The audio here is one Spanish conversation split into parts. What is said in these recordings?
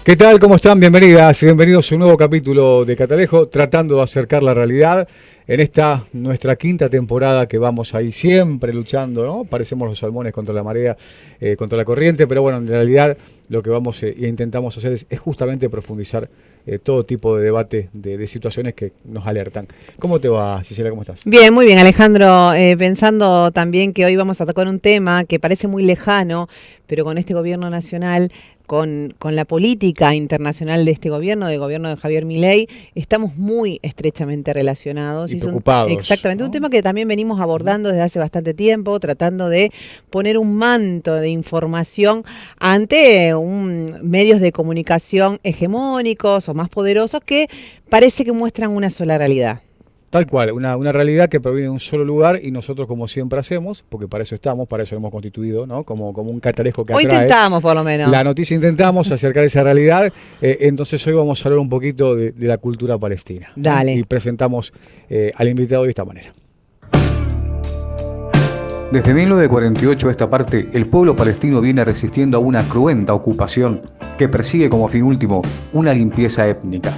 ¿Qué tal? ¿Cómo están? Bienvenidas y bienvenidos a un nuevo capítulo de Catalejo, tratando de acercar la realidad en esta nuestra quinta temporada que vamos ahí siempre luchando, ¿no? Parecemos los salmones contra la marea, contra la corriente, pero bueno, en realidad lo que vamos e intentamos hacer es justamente profundizar todo tipo de debate de situaciones que nos alertan. ¿Cómo te va, Cecilia? ¿Cómo estás? Bien, muy bien, Alejandro. Pensando también que hoy vamos a tocar un tema que parece muy lejano, pero con este gobierno nacional, con la política internacional de este gobierno, del gobierno de Javier Milei, estamos muy estrechamente relacionados. Y Y son preocupados, exactamente un ¿no? tema que también venimos abordando desde hace bastante tiempo, tratando de poner un manto de información ante medios de comunicación hegemónicos o más poderosos que parece que muestran una sola realidad. Tal cual, una realidad que proviene de un solo lugar y nosotros como siempre hacemos, porque para eso estamos, para eso hemos constituido, ¿no? Como un catalejo que Hoy atrae. intentamos, por lo menos. La noticia intentamos acercar esa realidad, entonces hoy vamos a hablar un poquito de la cultura palestina, ¿no? Dale. Y presentamos al invitado de esta manera. Desde 1948 a esta parte, el pueblo palestino viene resistiendo a una cruenta ocupación que persigue como fin último una limpieza étnica.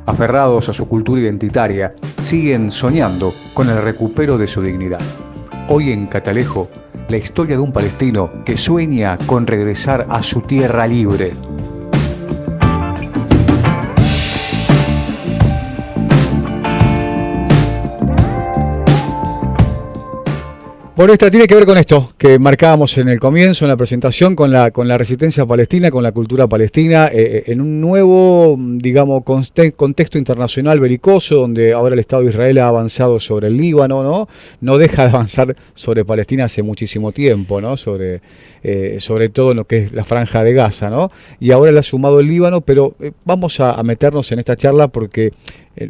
Aferrados a su cultura identitaria, siguen soñando con el recupero de su dignidad. Hoy en Catalejo, la historia de un palestino que sueña con regresar a su tierra libre. Bueno, esta tiene que ver con esto que marcábamos en el comienzo, en la presentación, con la resistencia palestina, con la cultura palestina, en un nuevo, digamos, contexto internacional belicoso, donde ahora el Estado de Israel ha avanzado sobre el Líbano, ¿no? No deja de avanzar sobre Palestina hace muchísimo tiempo, ¿no? Sobre todo en lo que es la franja de Gaza, ¿no? Y ahora le ha sumado el Líbano, pero vamos a meternos en esta charla porque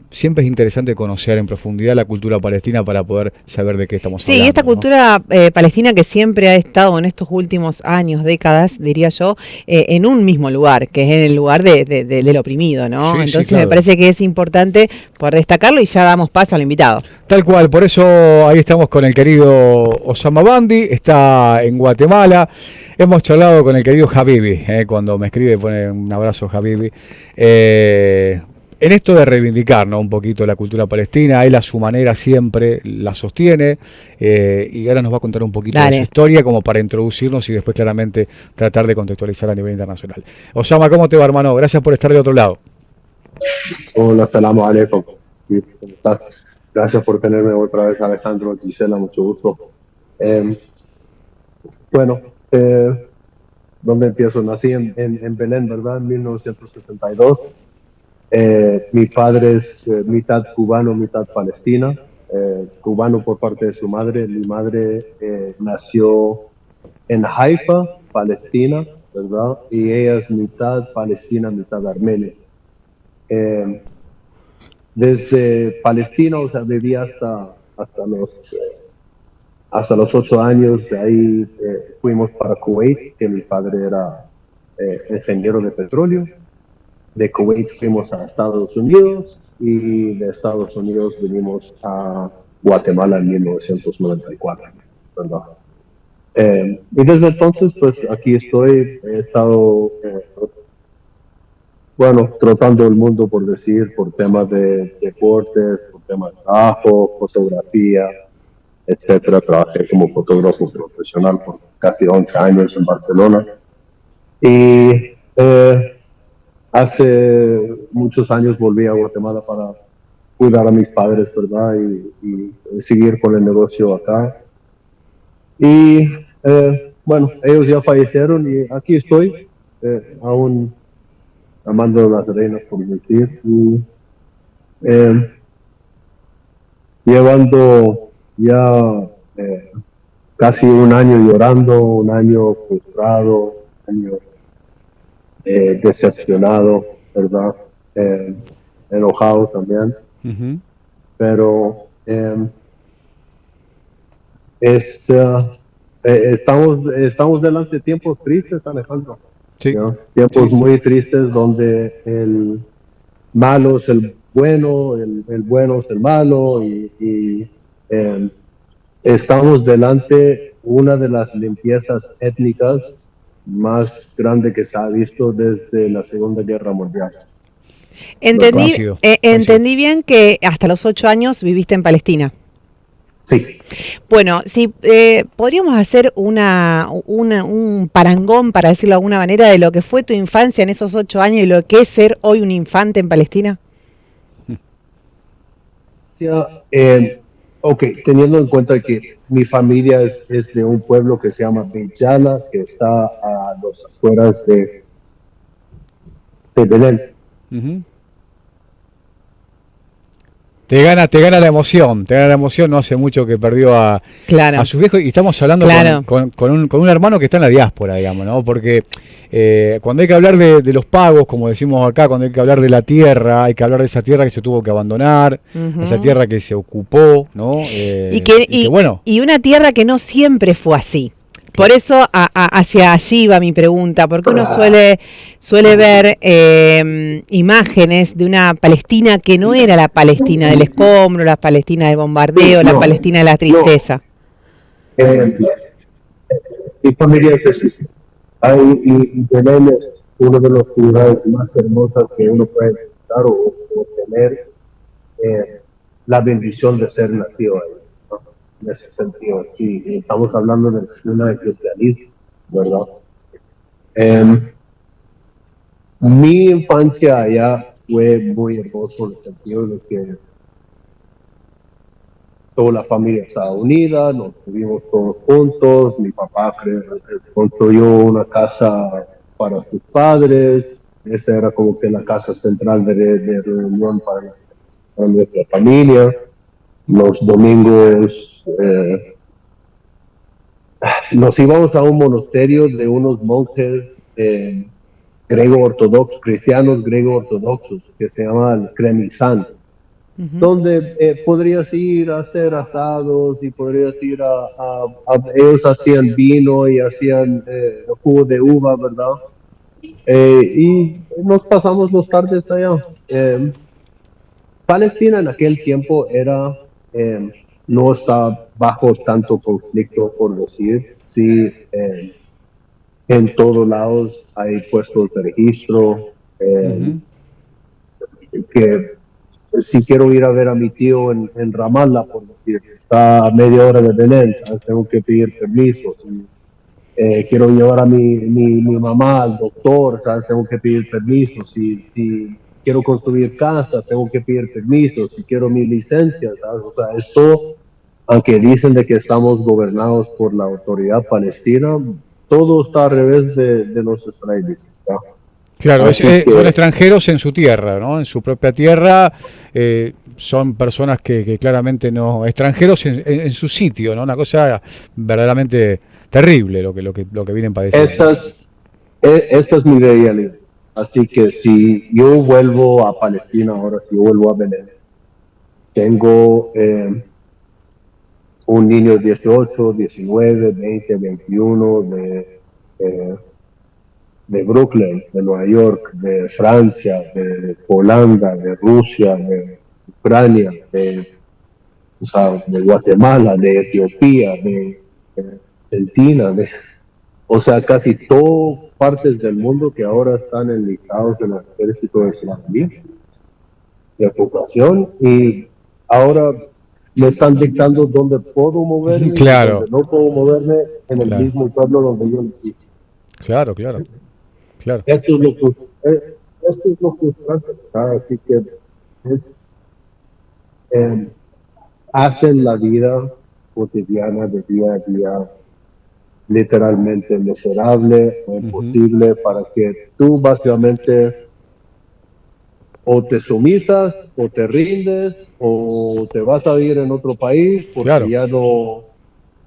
siempre es interesante conocer en profundidad la cultura palestina para poder saber de qué estamos hablando. Sí, esta ¿no? cultura palestina que siempre ha estado en estos últimos años, décadas, diría yo, en un mismo lugar, que es en el lugar del oprimido, ¿no? Sí, Entonces sí, claro. me parece que es importante poder destacarlo y ya damos paso al invitado. Tal cual, por eso ahí estamos con el querido Osama Bandi, está en Guatemala. Hemos charlado con el querido Habibi, cuando me escribe pone un abrazo Habibi. En esto de reivindicar, ¿no? Un poquito la cultura palestina, él a su manera siempre la sostiene y ahora nos va a contar un poquito de su historia como para introducirnos y después claramente tratar de contextualizar a nivel internacional. Osama, ¿cómo te va, hermano? Gracias por estar del otro lado. Hola, salamu alaikum. ¿Cómo estás? Gracias por tenerme otra vez, Alejandro, Gisela, mucho gusto. ¿Dónde empiezo? Nací en Belén, ¿verdad? En 1962. Mi padre es mitad cubano, mitad palestina. Cubano por parte de su madre. Mi madre nació en Haifa, Palestina, ¿verdad? Y ella es mitad palestina, mitad armenia. Desde Palestina, o sea, viví hasta los 8 años. De ahí fuimos para Kuwait, que mi padre era ingeniero de petróleo. De Kuwait fuimos a Estados Unidos y de Estados Unidos vinimos a Guatemala en 1994, ¿verdad? Y desde entonces, pues aquí estoy. He estado, trotando el mundo, por decir, por temas de deportes, por temas de trabajo, fotografía, etcétera. Trabajé como fotógrafo profesional por casi 11 años en Barcelona. Y hace muchos años volví a Guatemala para cuidar a mis padres, ¿verdad? Y seguir con el negocio acá. Y ellos ya fallecieron y aquí estoy, aún amando las reinas, por decir, y llevando ya casi un año llorando, un año frustrado, un año decepcionado, ¿verdad? Enojado también. Uh-huh. Pero estamos delante de tiempos tristes, Alejandro. Sí. ¿No? Tiempos muy tristes donde el malo es el bueno, el bueno es el malo y estamos delante una de las limpiezas étnicas más grande que se ha visto desde la Segunda Guerra Mundial. Coincido. Entendí bien que hasta los 8 años viviste en Palestina. Sí. Bueno, si podríamos hacer un parangón, para decirlo de alguna manera, de lo que fue tu infancia en esos 8 años y lo que es ser hoy un infante en Palestina. Ok, teniendo en cuenta que mi familia es de un pueblo que se llama Beit Jala, que está a las afueras de Belén. Uh-huh. Te gana la emoción, no hace mucho que perdió a sus viejos y estamos hablando con un hermano que está en la diáspora, digamos, ¿no? Porque cuando hay que hablar de los pagos, como decimos acá, cuando hay que hablar de la tierra, hay que hablar de esa tierra que se tuvo que abandonar, esa tierra que se ocupó, ¿no? Y una tierra que no siempre fue así. Por eso hacia allí va mi pregunta, porque uno suele ver imágenes de una Palestina que no era la Palestina del escombro, la Palestina del bombardeo, la Palestina de la tristeza. Mi familia es y Belén es uno de los lugares más hermosos que uno puede visitar o tener la bendición de ser nacido ahí. En ese sentido, y estamos hablando del cristianismo, ¿verdad? Mi infancia allá fue muy hermoso en el sentido de que toda la familia estaba unida, nos vivimos todos juntos, mi papá construyó una casa para sus padres, esa era como que la casa central de reunión para nuestra familia. Los domingos nos íbamos a un monasterio de unos monjes cristianos griego-ortodoxos, que se llama el Cremizán, donde podrías ir a hacer asados y podrías ir ellos hacían vino y hacían jugo de uva, ¿verdad? Y nos pasamos los tardes allá. Palestina en aquel tiempo no está bajo tanto conflicto, por decir. Sí, en todos lados hay puestos de registro. Que si quiero ir a ver a mi tío en Ramallah, por decir, está a media hora de Belén, ¿sabes? Tengo que pedir permiso. Si quiero llevar a mi mamá al doctor, ¿sabes? Tengo que pedir permiso. Si quiero construir casa, tengo que pedir permiso. Si quiero mi licencia, ¿sabes? O sea, esto, aunque dicen de que estamos gobernados por la autoridad palestina, todo está al revés de los israelíes, ¿no? Claro, son extranjeros en su tierra, ¿no? En su propia tierra, son personas que claramente no, extranjeros en su sitio, ¿no? Una cosa verdaderamente terrible lo que vienen padeciendo. Esta es mi realidad. Así que si yo vuelvo a Palestina ahora, si yo vuelvo a Belén, tengo un niño de 18, 19, 20, 21 de Brooklyn, de Nueva York, de Francia, de Holanda, de Rusia, de Ucrania, de Guatemala, de Etiopía, de Argentina, o sea, casi todas partes del mundo que ahora están enlistados en el ejército de Israel de ocupación, y ahora me están dictando dónde puedo moverme y dónde no puedo moverme en el mismo pueblo donde yo nací. Claro. Esto es lo frustrante, así que hacen la vida cotidiana de día a día literalmente miserable o imposible para que tú básicamente o te sumisas o te rindes o te vas a vivir en otro país porque ya no.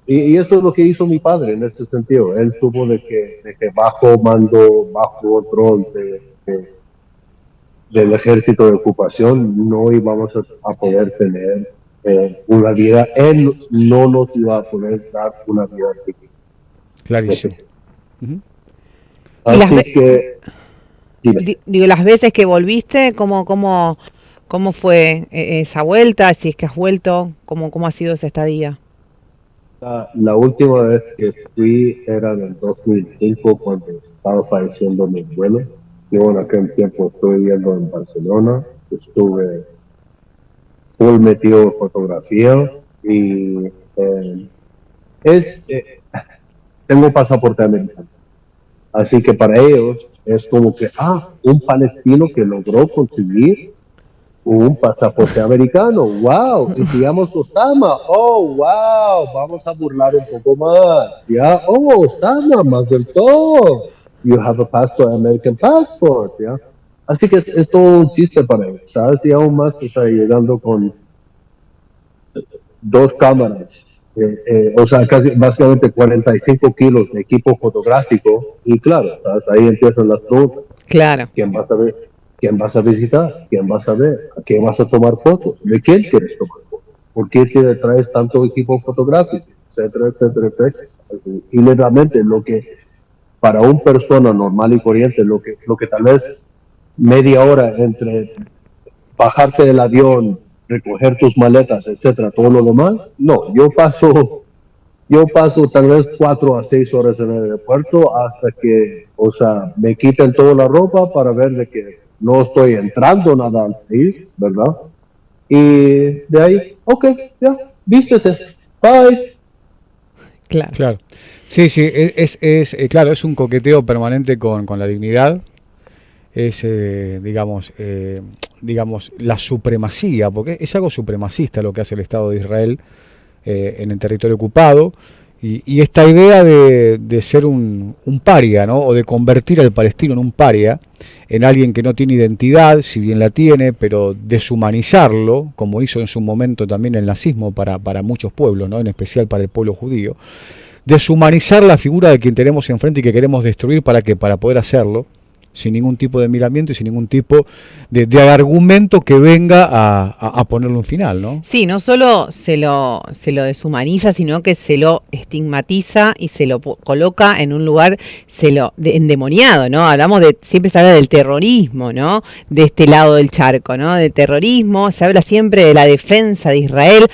Y eso es lo que hizo mi padre en este sentido. Él supo de que bajo mando, bajo control del ejército de ocupación no íbamos a poder tener una vida. Él no nos iba a poder dar una vida digna. Clarísimo. Así que digo, las veces que volviste, ¿cómo fue esa vuelta? Si es que has vuelto, ¿cómo ha sido esa estadía? La última vez que fui era en el 2005 cuando estaba falleciendo mi abuelo. Yo en aquel tiempo estuve viviendo en Barcelona, estuve full metido en fotografía y eh, es, eh, tengo pasaporte americano. Así que para ellos es como que, un palestino que logró conseguir un pasaporte americano, wow, y te llamas Osama, oh, wow, vamos a burlar un poco más, ya, oh, Osama, Mazel Tov, you have a passport, American passport, ya. Así que es todo un chiste para ellos, ¿sabes? Y aún más, o sea, llegando con dos cámaras, o sea, casi básicamente 45 kilos de equipo fotográfico, y claro, ¿sabes? Ahí empiezan las preguntas. Claro. ¿Quién vas a ver? ¿Quién vas a visitar? ¿Quién vas a ver? ¿A quién vas a tomar fotos? ¿De quién quieres tomar fotos? ¿Por qué te traes tanto equipo fotográfico? Etcétera, etcétera, etcétera. Y realmente lo que para una persona normal y corriente, lo que tal vez media hora entre bajarte del avión, recoger tus maletas, etcétera, todo lo demás, no, yo paso tal vez 4 a 6 horas en el aeropuerto hasta que, o sea, me quiten toda la ropa para ver de que no estoy entrando nada al país, ¿verdad? Y de ahí, ok, ya, vístete, bye. Claro. Claro. Sí, sí, claro, es un coqueteo permanente con la dignidad, es, digamos, la supremacía, porque es algo supremacista lo que hace el Estado de Israel en el territorio ocupado, y esta idea de ser un paria, ¿no? O de convertir al palestino en un paria, en alguien que no tiene identidad, si bien la tiene, pero deshumanizarlo, como hizo en su momento también el nazismo para muchos pueblos, ¿no? En especial para el pueblo judío, deshumanizar la figura de quien tenemos enfrente y que queremos destruir para poder hacerlo, sin ningún tipo de miramiento y sin ningún tipo de argumento que venga a ponerle un final, ¿no? Sí, no solo se lo deshumaniza, sino que se lo estigmatiza y se lo coloca en un lugar endemoniado, ¿no? Hablamos siempre se habla del terrorismo, ¿no? De este lado del charco, ¿no? De terrorismo, se habla siempre de la defensa de Israel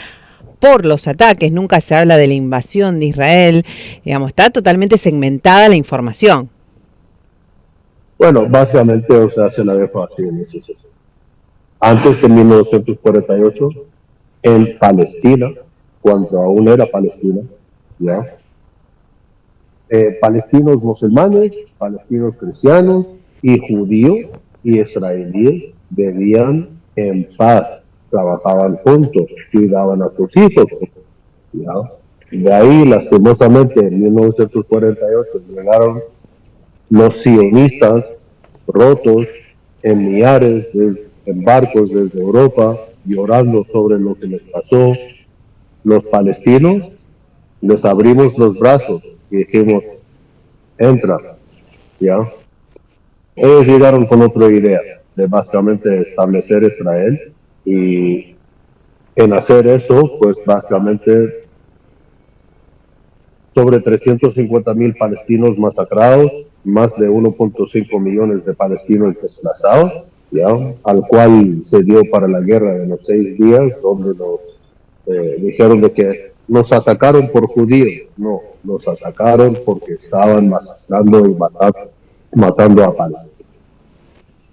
por los ataques, nunca se habla de la invasión de Israel, digamos, está totalmente segmentada la información. Bueno, básicamente, o sea, se la ve fácil en ese sentido. Antes de 1948, en Palestina, cuando aún era Palestina, ¿ya? Palestinos musulmanes, palestinos cristianos y judíos y israelíes vivían en paz, trabajaban juntos, cuidaban a sus hijos, ¿ya? De ahí, lastimosamente, en 1948 llegaron los sionistas rotos en millares en barcos desde Europa, llorando sobre lo que les pasó. Los palestinos les abrimos los brazos y dijimos, entra, ¿ya? Ellos llegaron con otra idea, de básicamente establecer Israel, y en hacer eso, pues básicamente sobre 350,000 palestinos masacrados, más de 1.5 millones de palestinos desplazados, ¿ya? Al cual se dio para la guerra de los 6 días, donde nos dijeron de que nos atacaron por judíos. No, nos atacaron porque estaban masacrando y matando a palestinos.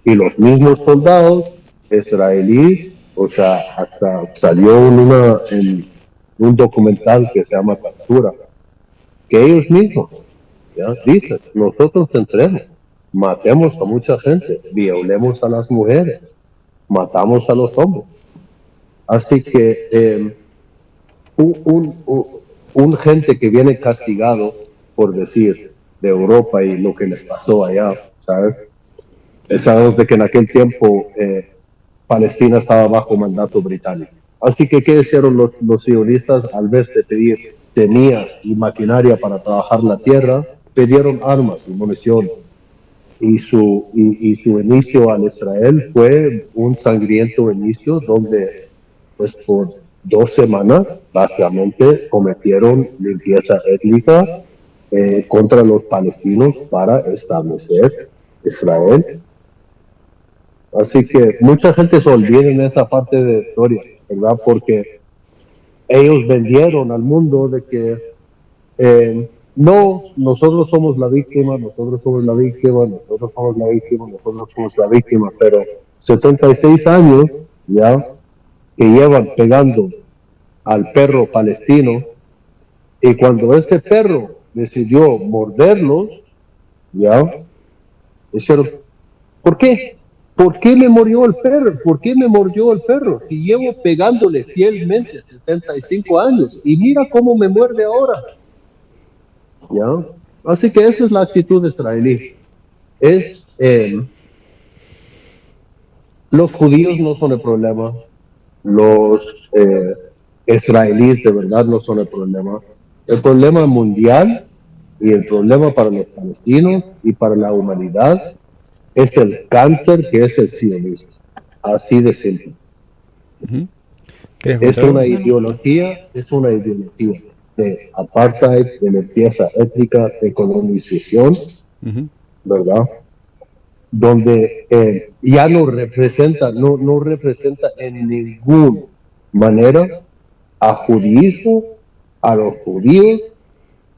Y los mismos soldados israelíes, o sea, hasta salió en un documental que se llama Captura, que ellos mismos, ¿ya? Dicen, nosotros entremos, matemos a mucha gente, violemos a las mujeres, matamos a los hombres. Así que un gente que viene castigado, por decir, de Europa y lo que les pasó allá, ¿sabes? Sabemos de que en aquel tiempo Palestina estaba bajo mandato británico. Así que, ¿qué hicieron los sionistas? Al vez de pedir semillas y maquinaria para trabajar la tierra, pidieron armas y munición. Y su inicio al Israel fue un sangriento inicio donde, pues por 2 semanas, básicamente cometieron limpieza étnica contra los palestinos para establecer Israel. Así que mucha gente se olvida en esa parte de la historia, ¿verdad? Porque ellos vendieron al mundo de que no, nosotros somos la víctima, nosotros somos la víctima, nosotros somos la víctima, nosotros somos la víctima, pero 76 años ya que llevan pegando al perro palestino, y cuando este perro decidió morderlos, ya, dijeron, ¿por qué? ¿Por qué me murió el perro? ¿Por qué me mordió el perro? Si llevo pegándole fielmente 75 años y mira cómo me muerde ahora. ¿Ya? Así que esa es la actitud israelí. Los judíos no son el problema, los israelíes de verdad no son el problema. El problema mundial y el problema para los palestinos y para la humanidad es el cáncer que es el sionismo. Así de simple. Ujú. Es una ideología de apartheid, de limpieza étnica, de colonización, Ujú. ¿verdad? Donde ya no representa en ninguna manera a judaísmo, a los judíos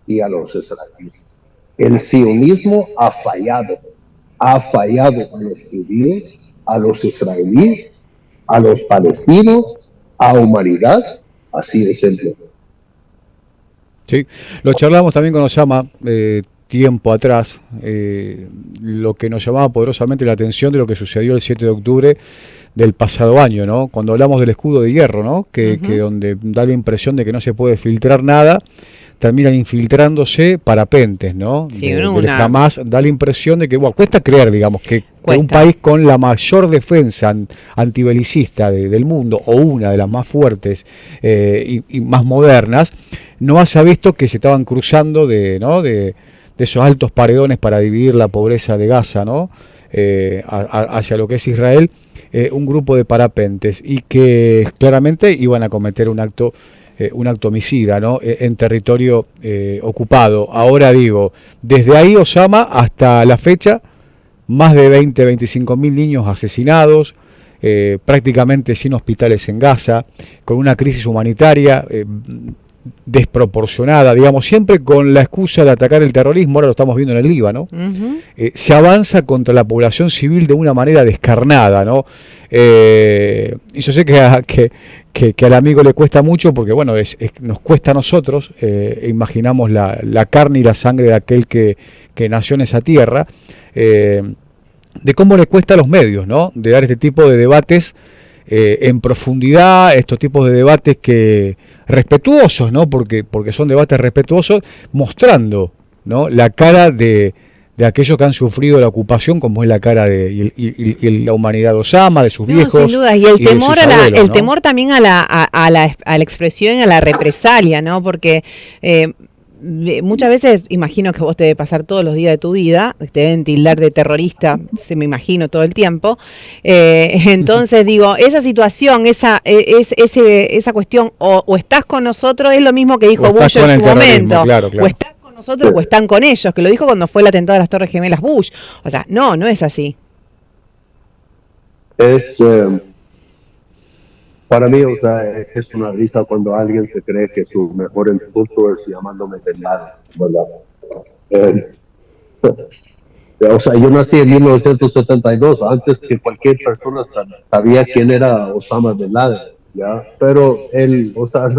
y a los israelíes. El sionismo ha fallado a los judíos, a los israelíes, a los palestinos, a la humanidad, así de simple. Sí, lo charlamos también con Osama tiempo atrás, lo que nos llamaba poderosamente la atención de lo que sucedió el 7 de octubre del pasado año, ¿no? Cuando hablamos del escudo de hierro, ¿no? Que donde da la impresión de que no se puede filtrar nada, terminan infiltrándose parapentes, ¿no? Sí, Del Hamas, da la impresión de que, bueno, cuesta creer, digamos, que un país con la mayor defensa antibelicista del mundo, o una de las más fuertes y más modernas, no haya visto que se estaban cruzando de esos altos paredones para dividir la pobreza de Gaza, ¿no? Hacia lo que es Israel, un grupo de parapentes, y que claramente iban a cometer un acto homicida, ¿no? En territorio ocupado. Ahora digo, desde ahí, Osama, hasta la fecha, más de 25 mil niños asesinados, prácticamente sin hospitales en Gaza, con una crisis humanitaria desproporcionada, digamos, siempre con la excusa de atacar el terrorismo. Ahora lo estamos viendo en el Líbano. Se avanza contra la población civil de una manera descarnada, ¿no? Y yo sé que al amigo le cuesta mucho, porque bueno, nos cuesta a nosotros, imaginamos la carne y la sangre de aquel que nació en esa tierra, de cómo le cuesta a los medios, ¿no? De dar este tipo de debates en profundidad, estos tipos de debates que respetuosos, ¿no? Porque son debates respetuosos, mostrando, ¿no? La cara de aquellos que han sufrido la ocupación, como es la cara y la humanidad de Osama, de sus viejos. Sin duda, y el temor el temor también a la expresión y a la represalia, ¿no? Porque muchas veces, imagino que vos te debe pasar todos los días de tu vida, te deben tildar de terrorista, se me imagino todo el tiempo. Entonces digo, esa situación, esa cuestión, o estás con nosotros, es lo mismo que dijo Bush en su momento, claro. O estás con nosotros o están con ellos, que lo dijo cuando fue el atentado de las Torres Gemelas Bush. O sea, no es así. Para mí, o sea, es una risa cuando alguien se cree que su mejor insulto es llamándome Bin Laden, ¿verdad? O sea, yo nací en 1972, antes que cualquier persona sabía quién era Osama Bin Laden, ¿ya? Pero él, o sea,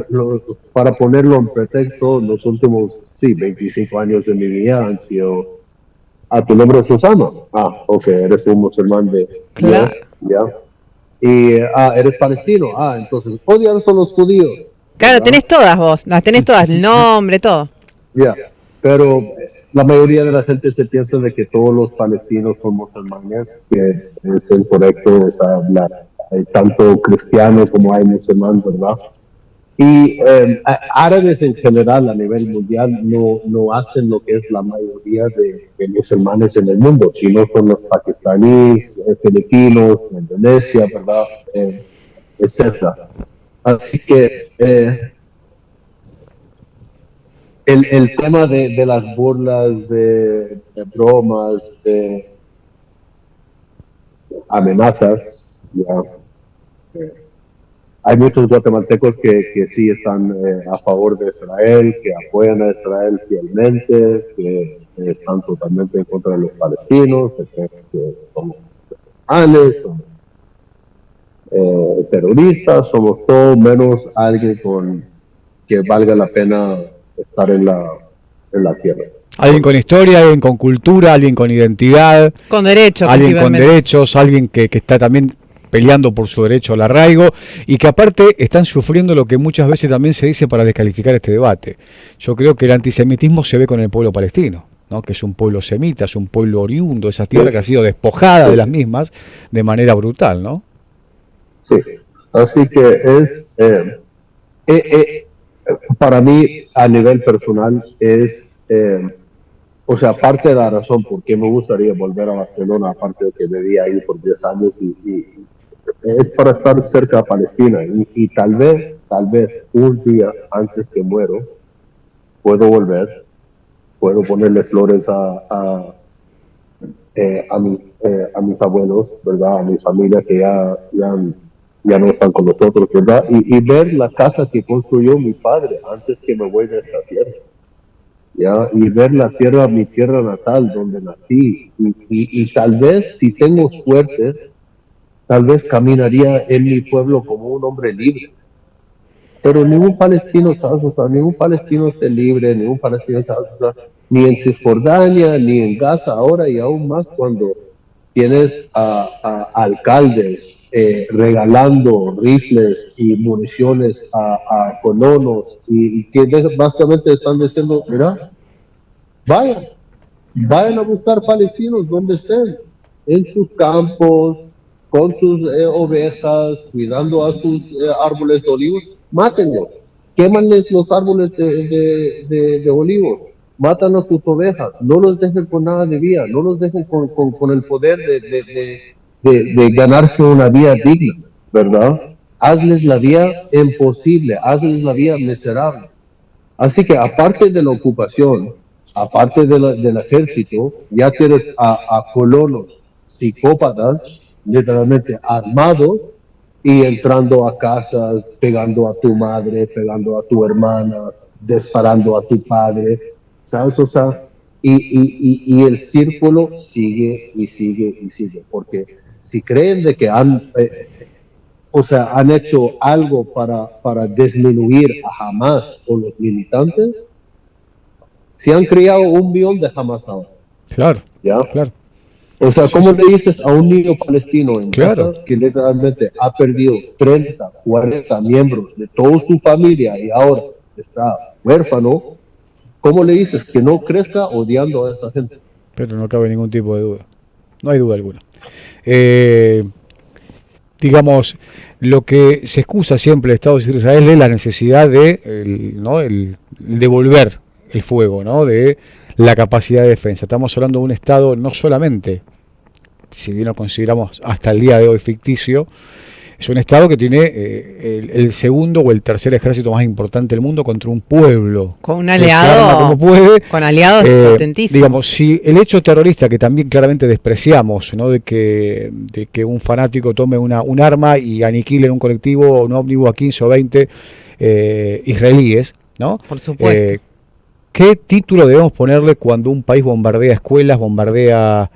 para ponerlo en pretexto, los últimos, 25 años de mi vida han sido, ¿tu nombre es Osama? Ok, eres un musulmán Claro. ¿ya? Y eres palestino, entonces odias a los judíos. Claro, ¿verdad? tenés todas vos, las tenés todas, el nombre, todo. Ya, pero la mayoría de la gente se piensa de que todos los palestinos son musulmanes, que es incorrecto, o sea, hay tanto cristiano como hay musulmán, ¿verdad? Y árabes en general a nivel mundial no hacen lo que es la mayoría de musulmanes en el mundo, sino son los pakistaníes, filipinos, de Indonesia, ¿verdad? Etcétera. Así que el tema de las burlas, de bromas, de amenazas, ya, hay muchos guatemaltecos que sí están a favor de Israel, que apoyan a Israel fielmente, que están totalmente en contra de los palestinos, que son musulmanes, son terroristas, somos todo menos alguien que valga la pena estar en la tierra. Alguien con historia, alguien con cultura, alguien con identidad, Con derechos, alguien con principalmente. derechos, alguien que está también peleando por su derecho al arraigo y que aparte están sufriendo lo que muchas veces también se dice para descalificar este debate. Yo creo que el antisemitismo se ve con el pueblo palestino, ¿no? Que es un pueblo semita, es un pueblo oriundo, esa tierra que ha sido despojada de las mismas de manera brutal, ¿no? Sí, así que para mí a nivel personal o sea, parte de la razón por qué me gustaría volver a Barcelona, aparte de que viví ahí por 10 años y es para estar cerca de Palestina y tal vez un día antes que muero puedo volver, puedo ponerle flores a mis abuelos, ¿verdad? A mi familia que ya no están con nosotros, ¿verdad? Y ver la casa que construyó mi padre antes que me vuelva a esta tierra, ¿ya? Y ver la tierra, mi tierra natal, donde nací. Y tal vez, si tengo suerte, tal vez caminaría en mi pueblo como un hombre libre. Pero ningún palestino, ¿sabes? O sea, ningún palestino esté libre, ningún palestino, ¿sabes? O sea, ni en Cisjordania, ni en Gaza ahora, y aún más cuando tienes a alcaldes regalando rifles y municiones a colonos y que básicamente están diciendo, mira, vayan a buscar palestinos donde estén, en sus campos, con sus ovejas, cuidando a sus árboles de olivos, mátenlos, quémanles los árboles de olivos, matan a sus ovejas, no los dejen con nada de vida, no los dejen con el poder de ganarse una vida digna, ¿verdad? Hazles la vida imposible, hazles la vida miserable. Así que aparte de la ocupación, aparte del ejército, ya tienes a colonos psicópatas, literalmente armados, y entrando a casas, pegando a tu madre, pegando a tu hermana, disparando a tu padre, ¿sabes? O sea, y el círculo sigue y sigue y sigue, porque si creen de que han hecho algo para disminuir a Hamas o los militantes, se han criado 1 millón de Hamas ahora. Claro, ¿Ya? claro. O sea, Sí, ¿cómo sí. le dices a un niño palestino en Claro. Gaza que literalmente ha perdido 30, 40 miembros de toda su familia y ahora está huérfano? ¿Cómo le dices que no crezca odiando a esta gente? Pero no cabe ningún tipo de duda. No hay duda alguna. Digamos, lo que se excusa siempre el Estado de Israel es la necesidad de el devolver el fuego, ¿no? De la capacidad de defensa. Estamos hablando de un Estado no solamente, si bien lo consideramos hasta el día de hoy ficticio, es un Estado que tiene el segundo o el tercer ejército más importante del mundo contra un pueblo. Con un que se arma aliado, como puede. con aliados potentísimos. Digamos, si el hecho terrorista que también claramente despreciamos, ¿no? de que un fanático tome un arma y aniquile en un colectivo o un ómnibus a 15 o 20 israelíes, ¿no? Por supuesto. ¿Qué título debemos ponerle cuando un país bombardea escuelas, bombardea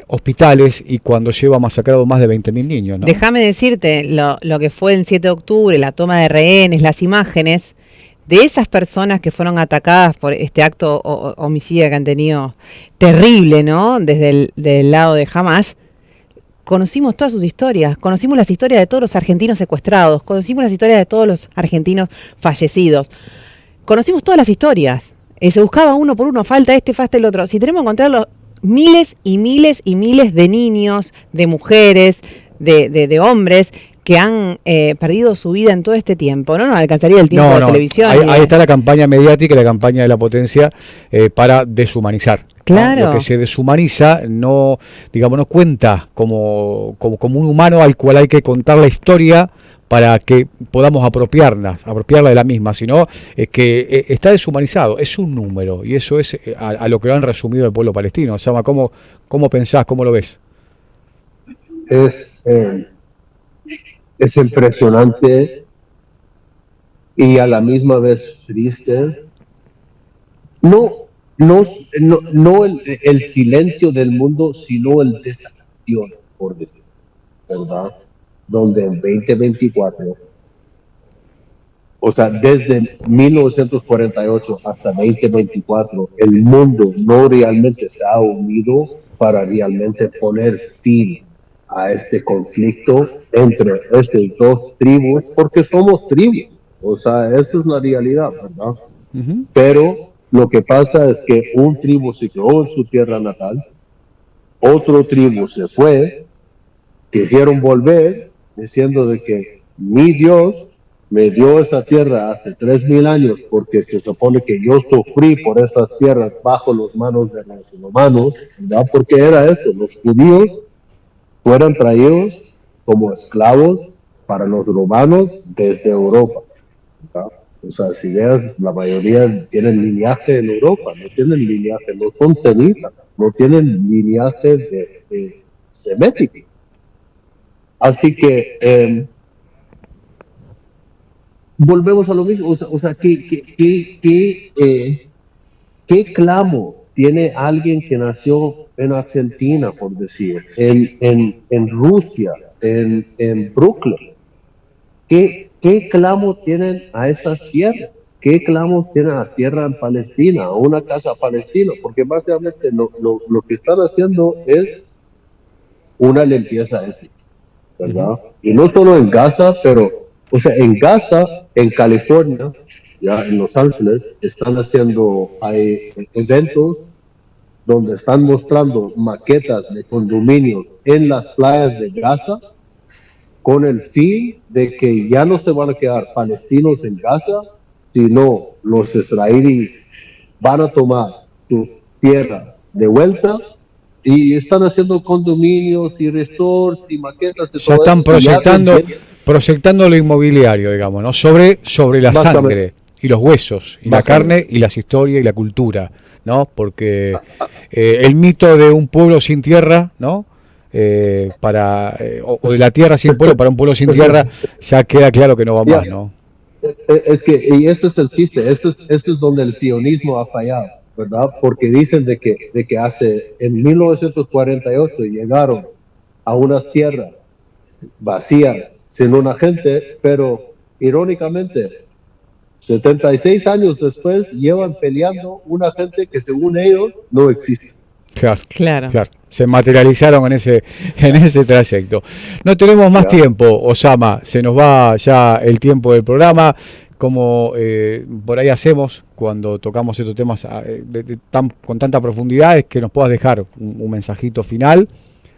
hospitales y cuando lleva masacrado más de 20.000 niños, ¿no? Déjame decirte lo que fue el 7 de octubre, la toma de rehenes, las imágenes de esas personas que fueron atacadas por este acto homicida que han tenido terrible, ¿no? Desde del lado de Hamas. Conocimos todas sus historias, conocimos las historias de todos los argentinos secuestrados, conocimos las historias de todos los argentinos fallecidos, conocimos todas las historias. Se buscaba uno por uno, falta este, falta el otro. Si tenemos que encontrarlo, miles y miles y miles de niños, de mujeres, de hombres que han perdido su vida en todo este tiempo. No nos alcanzaría el tiempo de televisión. Ahí está la campaña mediática y la campaña de la potencia para deshumanizar. Claro. ¿No? Lo que se deshumaniza no cuenta como un humano al cual hay que contar la historia para que podamos apropiarla de la misma, sino que está deshumanizado, es un número, y eso es a lo que lo han resumido el pueblo palestino. Sama, ¿cómo pensás, cómo lo ves? es impresionante y a la misma vez triste. No el silencio del mundo, sino el desacción, por decir, ¿verdad? Donde en 2024, o sea, desde 1948 hasta 2024, el mundo no realmente se ha unido para realmente poner fin a este conflicto entre estas dos tribus, porque somos tribus, o sea, esa es la realidad, ¿verdad? Ujú. Pero lo que pasa es que un tribu se quedó en su tierra natal, otro tribu se fue, quisieron volver, diciendo de que mi Dios me dio esa tierra hace 3000 años porque se supone que yo sufrí por estas tierras bajo las manos de los romanos, ¿verdad? Porque era eso, los judíos fueron traídos como esclavos para los romanos desde Europa, ¿verdad? O sea, si veas, la mayoría tienen linaje en Europa, no tienen linaje, no son semitas, no tienen linaje de semético. Así que volvemos a lo mismo, o sea ¿qué clamo tiene alguien que nació en Argentina, por decir, en Rusia, en Brooklyn? ¿Qué clamo tienen a esas tierras? ¿Qué clamo tienen a tierra en Palestina, a una casa palestina? Porque básicamente lo que están haciendo es una limpieza étnica, ¿verdad? Y no solo en Gaza, pero, o sea, en Gaza, en California, ya en Los Ángeles, están haciendo, hay eventos donde están mostrando maquetas de condominios en las playas de Gaza con el fin de que ya no se van a quedar palestinos en Gaza, sino los israelíes van a tomar sus tierras de vuelta y están haciendo condominios y resorts y maquetas de Ya todo están eso. Y ya proyectando lo inmobiliario, digamos, ¿no? Sobre la Básicamente. sangre y los huesos, y la Básicamente. carne y las historias y la cultura, ¿no? Porque el mito de un pueblo sin tierra, ¿no? O de la tierra sin pueblo para un pueblo sin tierra, ya queda claro que no va más, ¿no? Es que, y esto es el chiste, esto es donde el sionismo ha fallado, ¿verdad? Porque dicen de que en 1948 llegaron a unas tierras vacías, sin una gente, pero irónicamente, 76 años después llevan peleando una gente que según ellos no existe. Claro. Se materializaron en ese trayecto. No tenemos más tiempo, Osama. Se nos va ya el tiempo del programa. Como por ahí hacemos cuando tocamos estos temas con tanta profundidad, es que nos puedas dejar un mensajito final.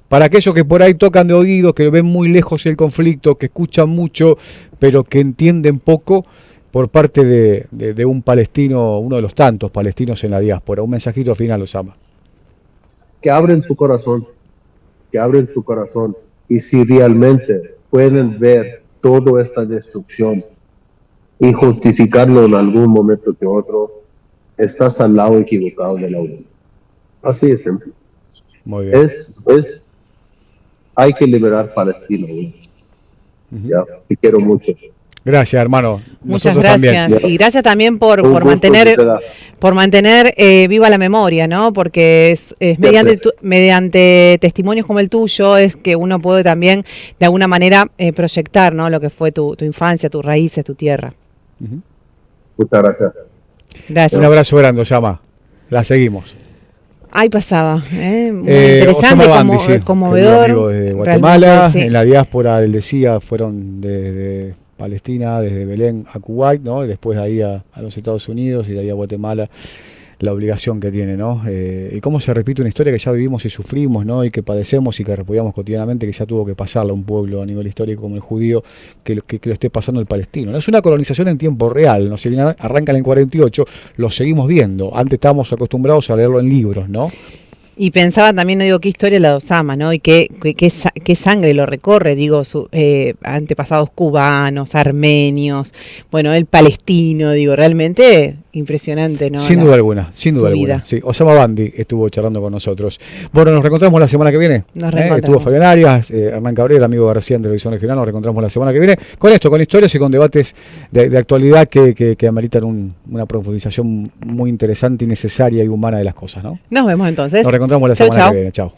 Para aquellos que por ahí tocan de oídos, que ven muy lejos el conflicto, que escuchan mucho, pero que entienden poco por parte de un palestino, uno de los tantos palestinos en la diáspora. Un mensajito final, Osama. Que abren su corazón, y si realmente pueden ver toda esta destrucción y justificarlo en algún momento que otro, estás al lado equivocado de la Unión. Así de simple. Muy bien. Hay que liberar Palestina. Ya, te quiero mucho. Gracias, hermano. Muchas Nosotros gracias. también. Y gracias también por mantener viva la memoria, ¿no? Porque es mediante testimonios como el tuyo es que uno puede también de alguna manera proyectar, ¿no? Lo que fue tu infancia, tus raíces, tu tierra. Muchas gracias. Gracias. Un abrazo grande, Osama. La seguimos. Ahí pasaba, muy interesante, conmovedor. Amigo desde Guatemala, sí. En la diáspora, él decía, fueron desde Palestina, desde Belén a Kuwait, ¿no? Y después de ahí a los Estados Unidos y de ahí a Guatemala, la obligación que tiene, ¿no? Y cómo se repite una historia que ya vivimos y sufrimos, ¿no? Y que padecemos y que repudiamos cotidianamente, que ya tuvo que pasarla a un pueblo a nivel histórico como el judío, que lo esté pasando el palestino, ¿no? Es una colonización en tiempo real, ¿no? Si arrancan en el 48, lo seguimos viendo. Antes estábamos acostumbrados a leerlo en libros, ¿no? Y pensaba también, no digo, qué historia la de Osama, ¿no? Y qué sangre lo recorre, digo, antepasados cubanos, armenios, bueno, el palestino, digo, realmente impresionante, ¿no? Sin duda alguna, sin duda su alguna. vida. Sí, Osama Bandi estuvo charlando con nosotros. Bueno, nos reencontramos la semana que viene. Nos reencontramos. Estuvo Fabián Arias, Hernán Cabrera, amigo García en Televisión Regional. Nos reencontramos la semana que viene con esto, con historias y con debates de actualidad que ameritan una profundización muy interesante y necesaria y humana de las cosas, ¿no? Nos vemos entonces. Nos reencontramos la Chau, semana chau. que viene. Chao.